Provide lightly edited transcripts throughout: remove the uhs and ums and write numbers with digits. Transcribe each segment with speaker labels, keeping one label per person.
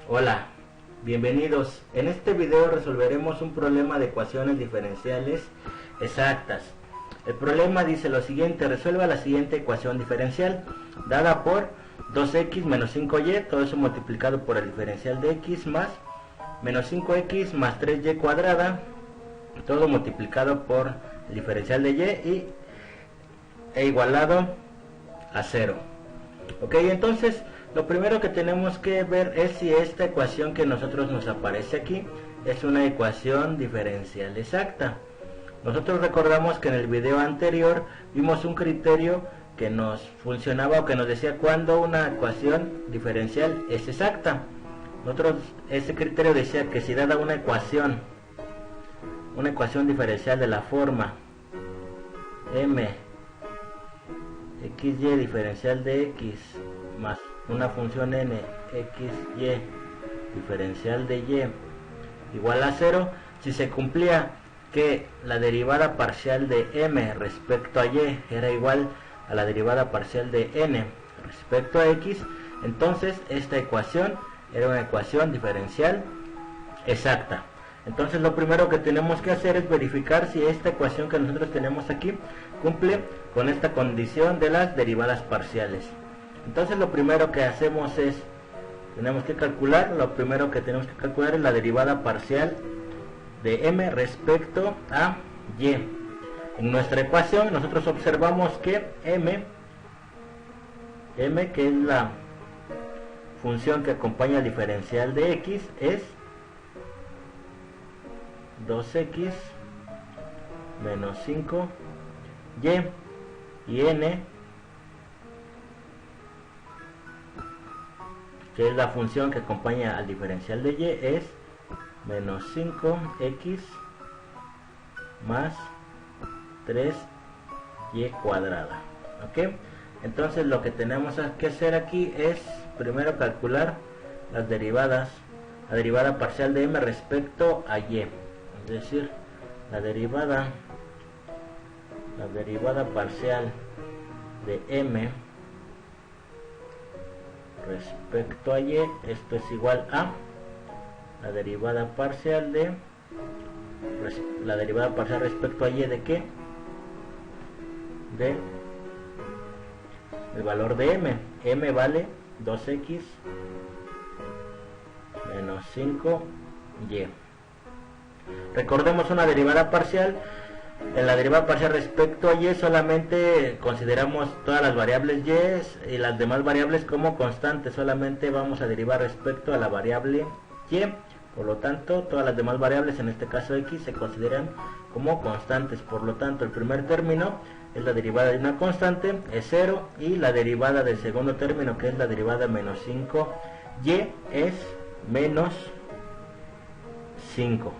Speaker 1: Hola, bienvenidos. En este video resolveremos un problema de ecuaciones diferenciales exactas. El problema dice lo siguiente: resuelva la siguiente ecuación diferencial dada por 2x menos 5y, todo eso multiplicado por el diferencial de x, más menos 5x más 3y cuadrada, todo multiplicado por el diferencial de y e igualado a 0. Ok, entonces lo primero que tenemos que ver es si esta ecuación que nosotros nos aparece aquí es una ecuación diferencial exacta. Nosotros recordamos que en el video anterior vimos un criterio que nos funcionaba o que nos decía cuando una ecuación diferencial es exacta. Ese criterio decía que si dada una ecuación diferencial de la forma m xy diferencial de x más una función n xy diferencial de y igual a 0, si se cumplía que la derivada parcial de m respecto a y era igual a la derivada parcial de n respecto a x, entonces esta ecuación era una ecuación diferencial exacta. Entonces lo primero que tenemos que hacer es verificar si esta ecuación que nosotros tenemos aquí cumple con esta condición de las derivadas parciales. Entonces lo primero que hacemos es, lo primero que tenemos que calcular es la derivada parcial de m respecto a y. En nuestra ecuación nosotros observamos que m, que es la función que acompaña al diferencial de x, es 2x menos 5y, y n, que es la función que acompaña al diferencial de y, es menos 5x más 3y cuadrada. ¿Ok? Entonces lo que tenemos que hacer aquí es primero calcular las derivadas, la derivada parcial de m respecto a y, es decir, la derivada parcial de m respecto a y, esto es igual a la derivada parcial respecto a y de qué, de el valor de m vale 2x menos 5y. Recordemos una derivada parcial. En la derivada parcial respecto a y solamente consideramos todas las variables y y las demás variables como constantes. Solamente vamos a derivar respecto a la variable y. Por lo tanto, todas las demás variables, en este caso x, se consideran como constantes. Por lo tanto, el primer término es la derivada de una constante, es 0, y la derivada del segundo término, que es la derivada menos 5y, es menos 5.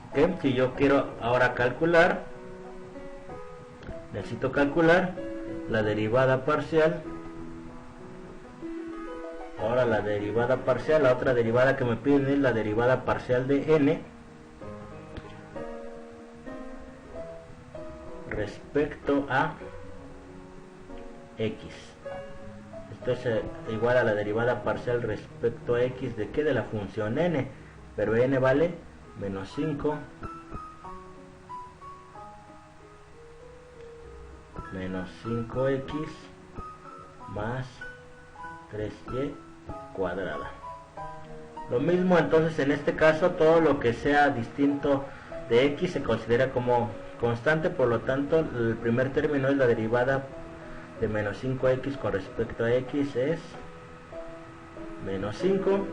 Speaker 1: ¿Okay? Si yo quiero ahora necesito calcular la derivada parcial. Ahora la otra derivada que me piden es la derivada parcial de n respecto a x. Esto es igual a la derivada parcial respecto a x de qué, de la función n, pero n vale menos 5 menos 5x más 3y cuadrada. Lo mismo entonces en este caso, todo lo que sea distinto de x se considera como constante. Por lo tanto, el primer término es la derivada de menos 5x con respecto a x, es menos 5.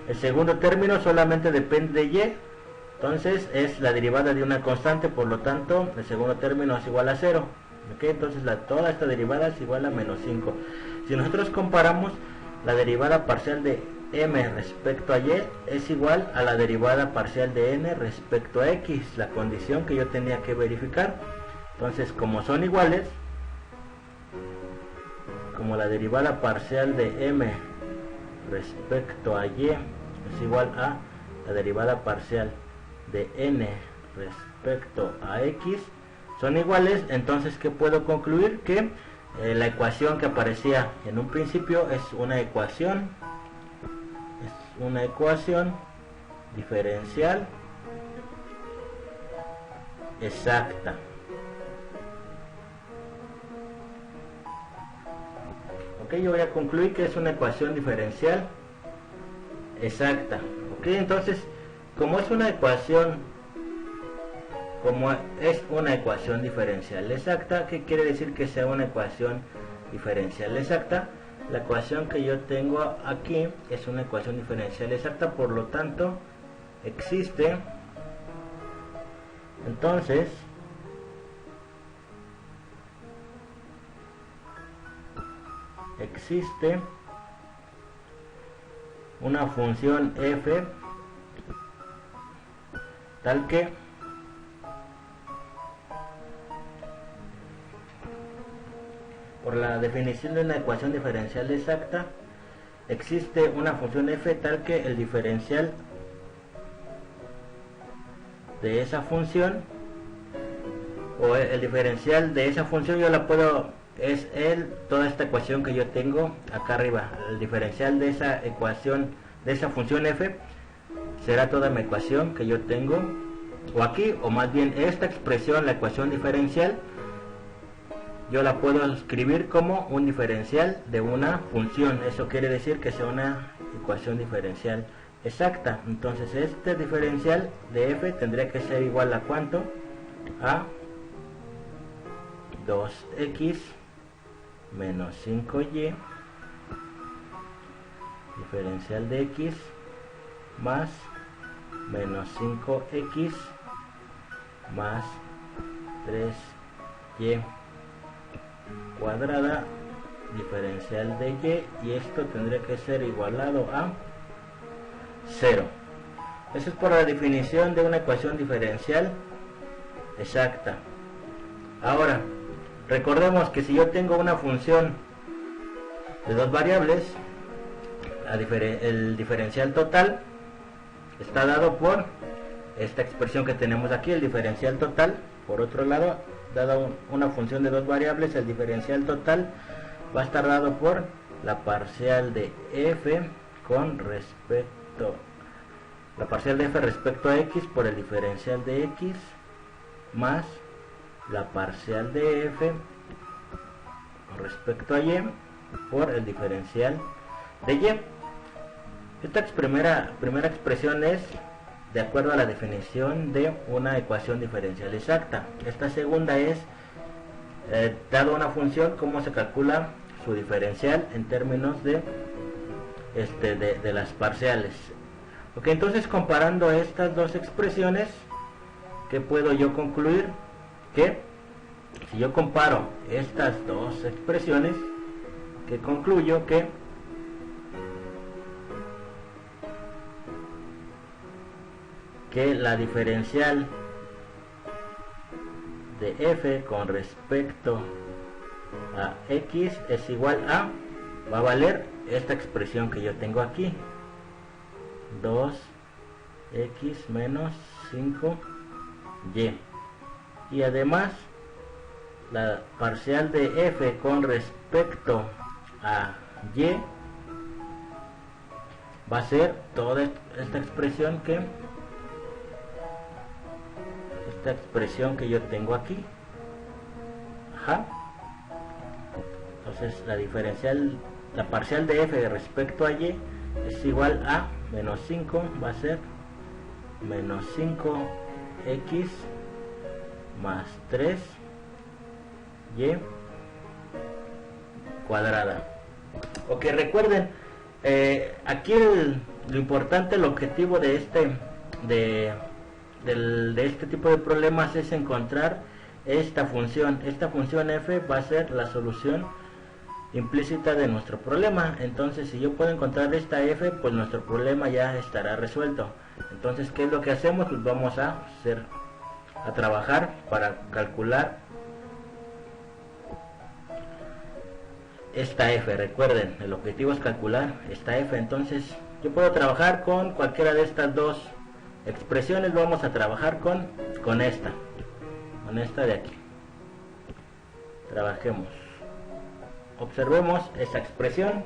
Speaker 1: El segundo término solamente depende de y, entonces es la derivada de una constante, por lo tanto el segundo término es igual a 0. ¿Ok? Entonces toda esta derivada es igual a menos 5. Si nosotros comparamos, la derivada parcial de m respecto a y es igual a la derivada parcial de n respecto a x, la condición que yo tenía que verificar. Entonces, como son iguales, como la derivada parcial de m respecto a y es igual a la derivada parcial de n respecto a x, son iguales, entonces ¿qué puedo concluir? Que la ecuación que aparecía en un principio es una ecuación una ecuación diferencial exacta. Ok, yo voy a concluir que es una ecuación diferencial exacta. Ok, entonces, como es una ecuación diferencial exacta, ¿qué quiere decir que sea una ecuación diferencial exacta? La ecuación que yo tengo aquí es una ecuación diferencial exacta, por lo tanto existe una función f tal que por la definición de una ecuación diferencial exacta, existe una función f tal que el diferencial de esa función, o el diferencial de esa función, yo la puedo, es toda esta ecuación que yo tengo acá arriba, el diferencial de esa ecuación, de esa función f, será toda mi ecuación que yo tengo, o aquí, o más bien esta expresión, la ecuación diferencial, yo la puedo escribir como un diferencial de una función. Eso quiere decir que sea una ecuación diferencial exacta. Entonces este diferencial de f tendría que ser igual a ¿cuánto? A 2x menos 5y diferencial de x más menos 5x más 3y cuadrada diferencial de y esto tendría que ser igualado a 0. Eso es por la definición de una ecuación diferencial exacta. Ahora, recordemos que si yo tengo una función de dos variables, el diferencial total está dado por esta expresión que tenemos aquí, el diferencial total. Por otro lado, dada una función de dos variables, el diferencial total va a estar dado por la parcial de f respecto a x por el diferencial de x más la parcial de f con respecto a y por el diferencial de y. Esta primera expresión es de acuerdo a la definición de una ecuación diferencial exacta. Esta segunda es, dado una función, cómo se calcula su diferencial en términos de las parciales. Ok, entonces comparando estas dos expresiones, ¿qué puedo yo concluir? Que si yo comparo estas dos expresiones, que concluyo que la diferencial de f con respecto a x es igual a, va a valer esta expresión que yo tengo aquí, 2x menos 5y, y además la parcial de f con respecto a y va a ser toda esta expresión que yo tengo aquí. Entonces la parcial de f respecto a y es igual a menos 5, va a ser menos 5x más 3y cuadrada. Ok, recuerden, aquí lo importante, el objetivo de este tipo de problemas es encontrar esta función. Esta función f va a ser la solución implícita de nuestro problema. Entonces, si yo puedo encontrar esta f, pues nuestro problema ya estará resuelto. Entonces, ¿qué es lo que hacemos? Pues vamos a trabajar para calcular esta f. Recuerden, el objetivo es calcular esta f. Entonces, yo puedo trabajar con cualquiera de estas dos expresiones. Vamos a trabajar con esta de aquí. Trabajemos. Observemos esta expresión.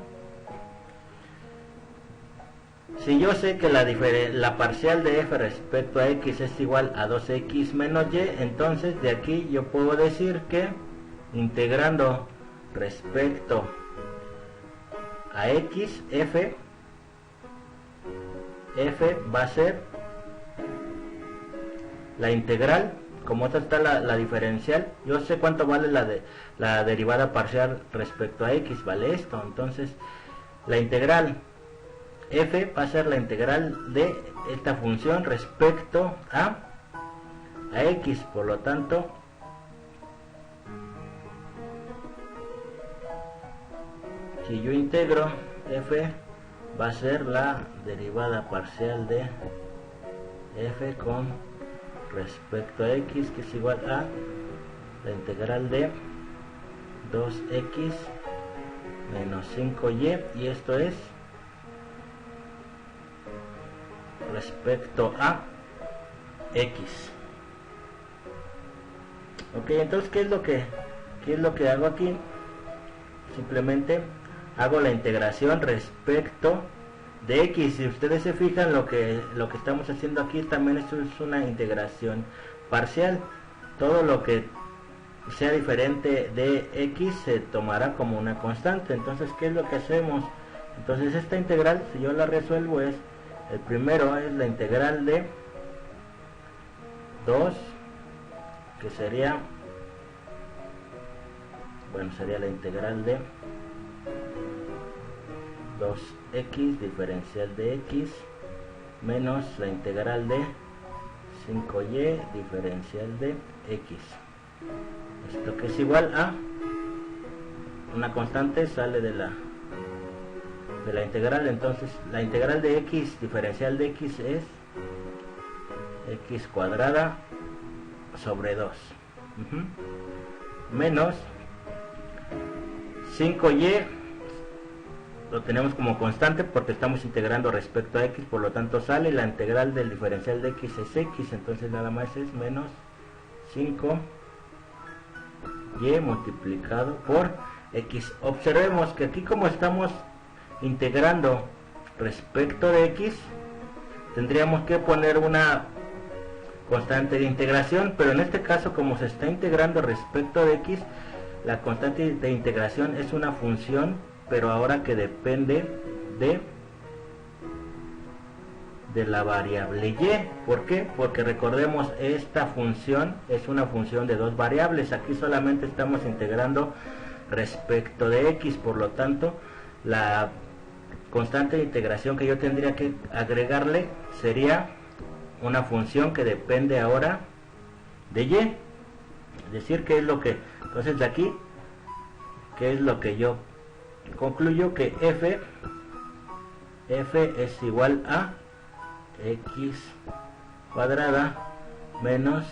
Speaker 1: Si yo sé que la parcial de f respecto a x es igual a 2x menos y, entonces de aquí yo puedo decir que integrando respecto a x, f va a ser la integral, como esta está la diferencial, yo sé cuánto vale la derivada parcial respecto a x, vale esto, entonces la integral f va a ser la integral de esta función respecto a x, por lo tanto si yo integro f va a ser la derivada parcial de f con respecto a x, que es igual a la integral de 2x menos 5y, y esto es respecto a x. Ok, entonces ¿qué es lo que hago aquí? Simplemente hago la integración respecto de x. Si ustedes se fijan, lo que estamos haciendo aquí también esto es una integración parcial. Todo lo que sea diferente de x se tomará como una constante. Entonces, ¿qué es lo que hacemos? Entonces esta integral, si yo la resuelvo, es el primero es la integral de 2, que sería, bueno, sería la integral de 2x diferencial de x menos la integral de 5y diferencial de x. Esto que es igual a una constante sale de la integral, entonces la integral de x diferencial de x es x cuadrada sobre 2 menos 5y, lo tenemos como constante porque estamos integrando respecto a x, por lo tanto sale la integral del diferencial de x es x, entonces nada más es menos 5y multiplicado por x. Observemos que aquí, como estamos integrando respecto de x, tendríamos que poner una constante de integración, pero en este caso, como se está integrando respecto de x, la constante de integración es una función, pero ahora que depende de la variable y. ¿Por qué? Porque recordemos, esta función es una función de dos variables. Aquí solamente estamos integrando respecto de x, por lo tanto la constante de integración que yo tendría que agregarle sería una función que depende ahora de y. Es decir, que es lo que, entonces de aquí, ¿qué es lo que yo concluyo? Que f es igual a x cuadrada menos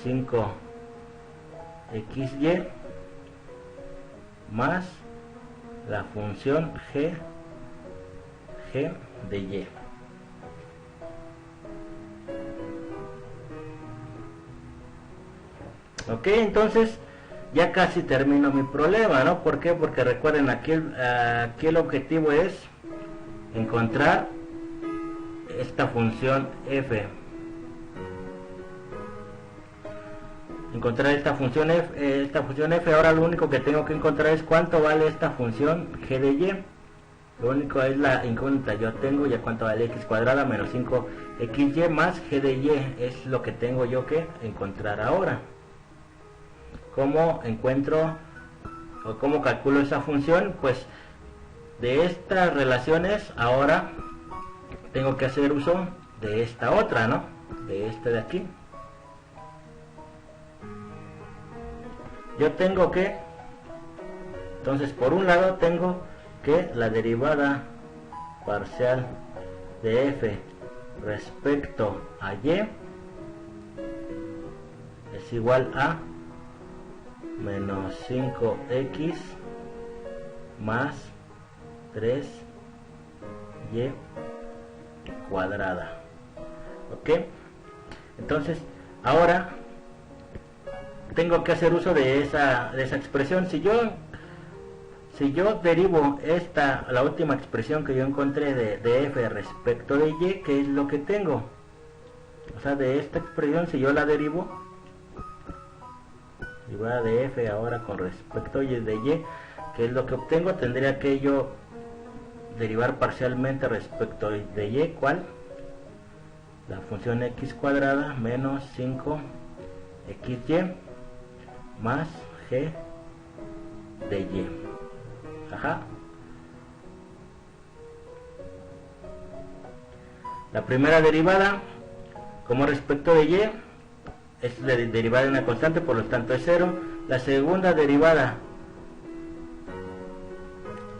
Speaker 1: 5xy más la función g de y. Ok, entonces ya casi termino mi problema, ¿no? ¿Por qué? Porque recuerden, aquí el objetivo es encontrar esta función f. Encontrar esta función f, ahora lo único que tengo que encontrar es cuánto vale esta función g de y. Lo único es la incógnita, yo tengo ya cuánto vale x cuadrada menos 5xy más g de y, es lo que tengo yo que encontrar ahora. ¿Cómo encuentro o cómo calculo esa función? Pues de estas relaciones ahora tengo que hacer uso de esta otra, ¿no? De este de aquí. Yo tengo que, entonces por un lado tengo que la derivada parcial de f respecto a y es igual a menos 5x más 3y cuadrada. Ok, entonces ahora tengo que hacer uso de esa expresión. Si si yo derivo la última expresión que yo encontré de f respecto de y, ¿qué es lo que tengo? O sea, de esta expresión, si yo la derivo, derivada de f ahora con respecto de y, ¿qué es lo que obtengo? Tendría que yo derivar parcialmente respecto de y, ¿cuál? La función x cuadrada menos 5xy más g de y. Ajá. La primera derivada, como respecto de y, es la derivada de una constante, por lo tanto es 0. La segunda derivada,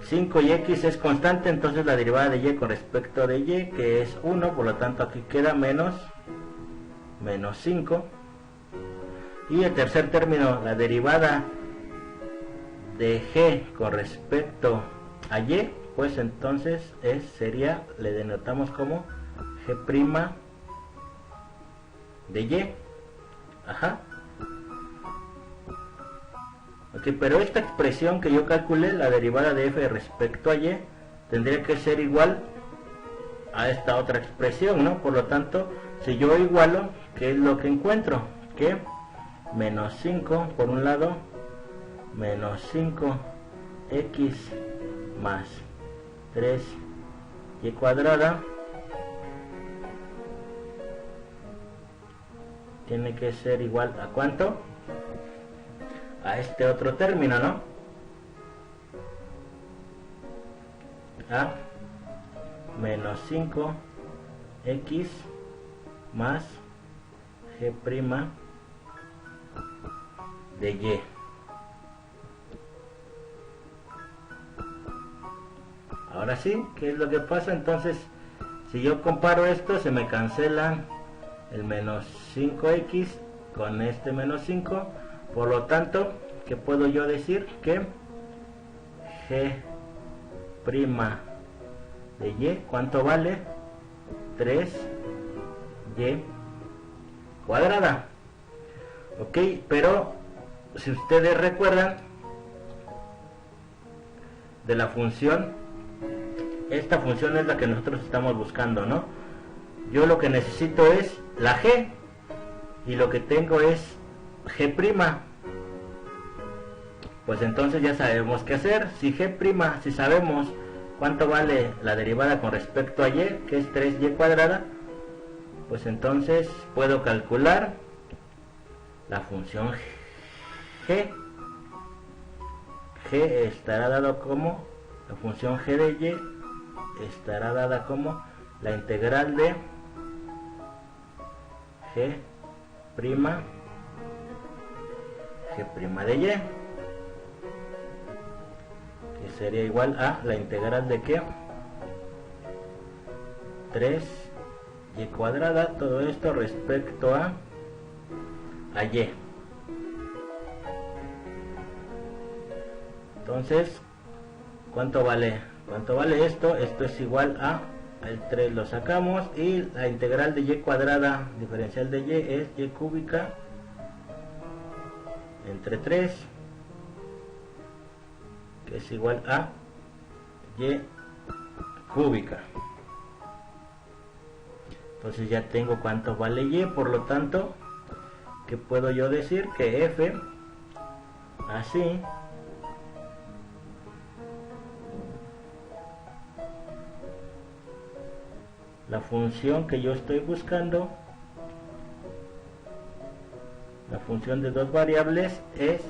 Speaker 1: 5x es constante, entonces la derivada de y con respecto de y, que es 1, por lo tanto aquí queda menos 5. Y el tercer término, la derivada de g con respecto a y, pues entonces sería, le denotamos como g' de y. Ajá. Ok, pero esta expresión que yo calculé, la derivada de f respecto a y, tendría que ser igual a esta otra expresión, ¿no? Por lo tanto, si yo igualo, ¿qué es lo que encuentro? Que menos 5 por un lado, menos 5x más 3y cuadrada tiene que ser igual a ¿cuánto? A este otro término, ¿no? A menos 5x más g' de y. Ahora sí, ¿qué es lo que pasa? Entonces, si yo comparo esto, se me cancelan el menos 5x con este menos 5. Por lo tanto, ¿qué puedo yo decir? Que g' de y, ¿cuánto vale? 3y cuadrada. Ok, pero si ustedes recuerdan de la función, esta función es la que nosotros estamos buscando, ¿no? Yo lo que necesito es la g, y lo que tengo es g'. Pues entonces ya sabemos qué hacer. Si si sabemos cuánto vale la derivada con respecto a y, que es 3y cuadrada, pues entonces puedo calcular la función g. G estará dado como, la función g de y estará dada como la integral de g' de y, que sería igual a la integral de ¿qué? 3y cuadrada, todo esto respecto a y. Entonces, ¿cuánto vale esto? Esto es igual a el 3 lo sacamos, y la integral de y cuadrada diferencial de y es y cúbica entre 3, que es igual a y cúbica. Entonces ya tengo cuánto vale y, por lo tanto, ¿qué puedo yo decir? Que f, así, la función que yo estoy buscando, la función de dos variables, es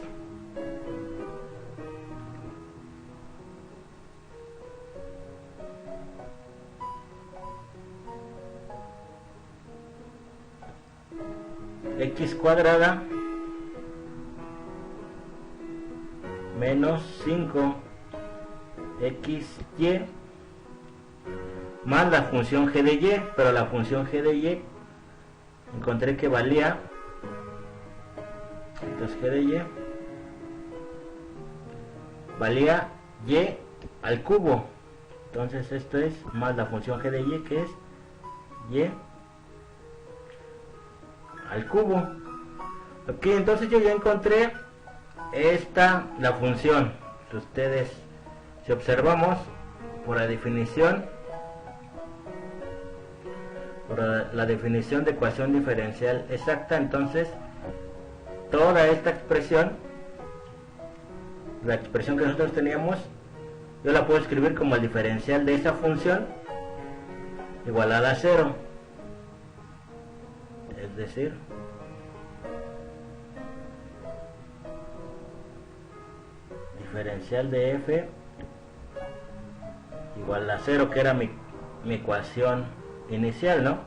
Speaker 1: x cuadrada menos 5xy más la función g de y, pero la función g de y encontré que valía, entonces g de y valía y al cubo, entonces esto es más la función g de y, que es y al cubo. Ok, entonces yo ya encontré la función. Si ustedes Si observamos por la definición de ecuación diferencial exacta, entonces toda esta expresión, la expresión que nosotros teníamos, yo la puedo escribir como el diferencial de esa función igualada a 0, es decir, diferencial de f igual a 0, que era mi ecuación inicial, ¿no?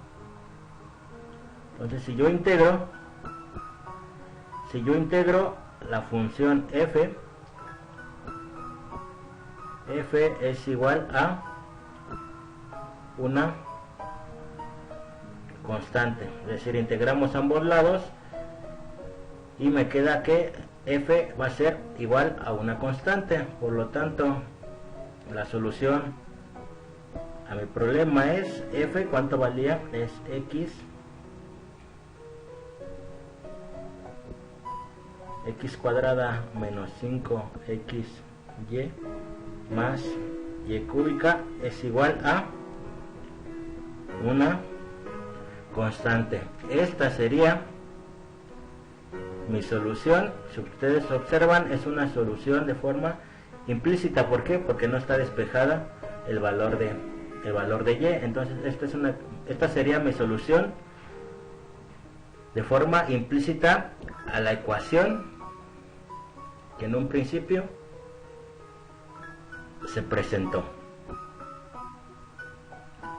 Speaker 1: Entonces si yo integro la función f es igual a una constante, es decir, integramos ambos lados y me queda que f va a ser igual a una constante. Por lo tanto, la solución a mi problema es f, ¿cuánto valía? Es x cuadrada menos 5xy más y cúbica es igual a una constante. Esta sería mi solución. Si ustedes observan, es una solución de forma implícita. ¿Por qué? Porque no está despejada el valor de y. Entonces esta sería mi solución de forma implícita a la ecuación que en un principio se presentó.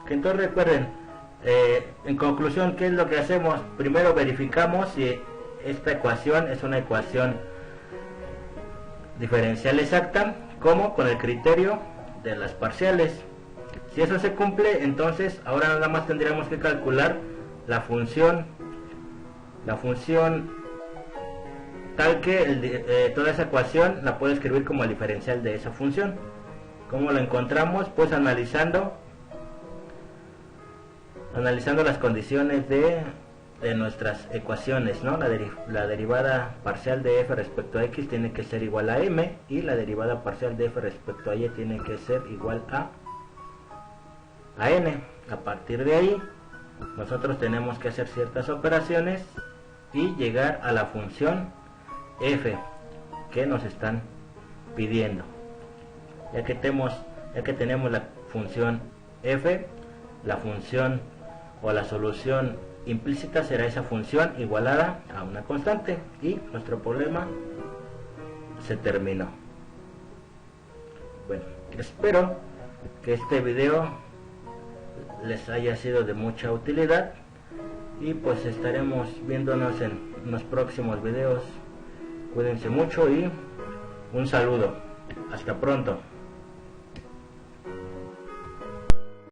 Speaker 1: Que entonces recuerden, en conclusión, ¿qué es lo que hacemos? Primero verificamos si esta ecuación es una ecuación diferencial exacta, como con el criterio de las parciales. Si eso se cumple, entonces ahora nada más tendríamos que calcular la función tal que toda esa ecuación la puedo escribir como el diferencial de esa función. ¿Cómo lo encontramos? Pues analizando las condiciones de nuestras ecuaciones, ¿no? La derivada parcial de f respecto a x tiene que ser igual a m, y la derivada parcial de f respecto a y tiene que ser igual a n. A partir de ahí nosotros tenemos que hacer ciertas operaciones y llegar a la función f que nos están pidiendo. Ya que tenemos la función f, la función o la solución implícita será esa función igualada a una constante, y nuestro problema se terminó. Bueno, espero que este video les haya sido de mucha utilidad, y pues estaremos viéndonos en los próximos videos. Cuídense mucho y un saludo. Hasta pronto.